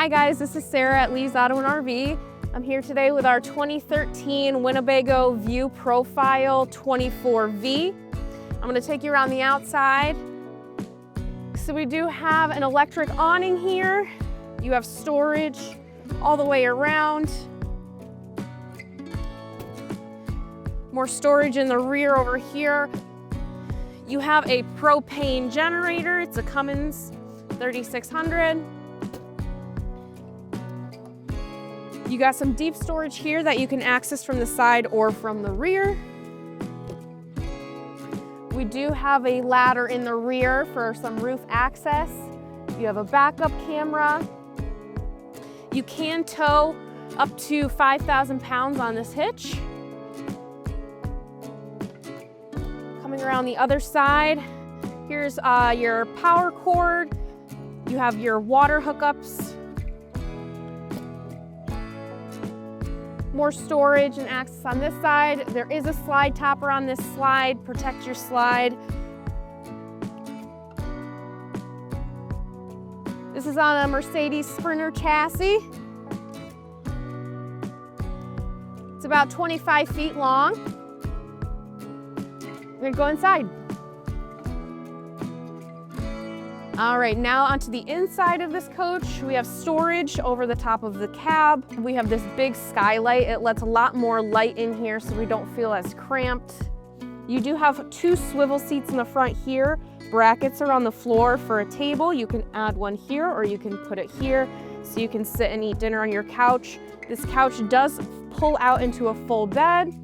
Hi guys, this is Sarah at Lee's Auto and RV. I'm here today with our 2013 Winnebago View Profile 24V. I'm going to take you around the outside. So we do have an electric awning here. You have storage all the way around. More storage in the rear over here. You have a propane generator. It's a Cummins 3600. You got some deep storage here that you can access from the side or from the rear. We do have a ladder in the rear for some roof access. You have a backup camera. You can tow up to 5,000 pounds on this hitch. Coming around the other side, here's your power cord. You have your water hookups. More storage and access on this side. There is a slide topper on this slide. Protect your slide. This is on a Mercedes Sprinter chassis. It's about 25 feet long. We're gonna go inside. All right, now onto the inside of this coach. We have storage over the top of the cab. We have this big skylight. It lets a lot more light in here so we don't feel as cramped. You do have two swivel seats in the front here. Brackets are on the floor for a table. You can add one here or you can put it here so you can sit and eat dinner on your couch. This couch does pull out into a full bed.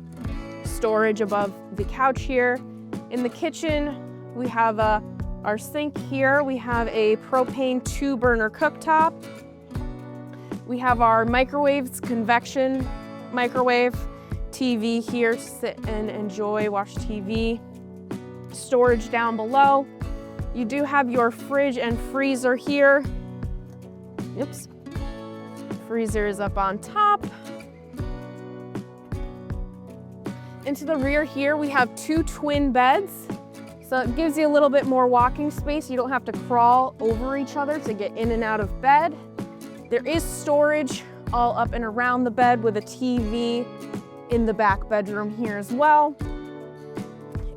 Storage above the couch here. In the kitchen, we have our sink here. We have a propane 2-burner cooktop. We have our microwaves, convection microwave, TV here to sit and enjoy, watch TV. Storage down below. You do have your fridge and freezer here. Oops. Freezer is up on top. Into the rear here, we have 2 twin beds. So it gives you a little bit more walking space. You don't have to crawl over each other to get in and out of bed. There is storage all up and around the bed with a TV in the back bedroom here as well.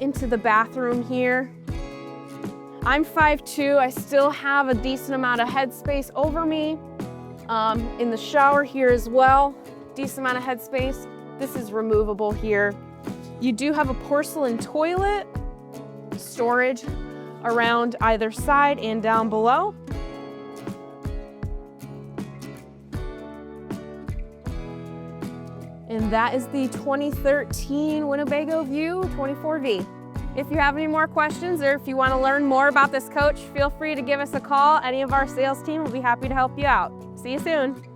Into the bathroom here. I'm 5'2", I still have a decent amount of headspace over me. In the shower here as well, decent amount of headspace. This is removable here. You do have a porcelain toilet. Storage around either side and down below. And that is the 2013 Winnebago View 24V. If you have any more questions or if you want to learn more about this coach, feel free to give us a call. Any of our sales team will be happy to help you out. See you soon.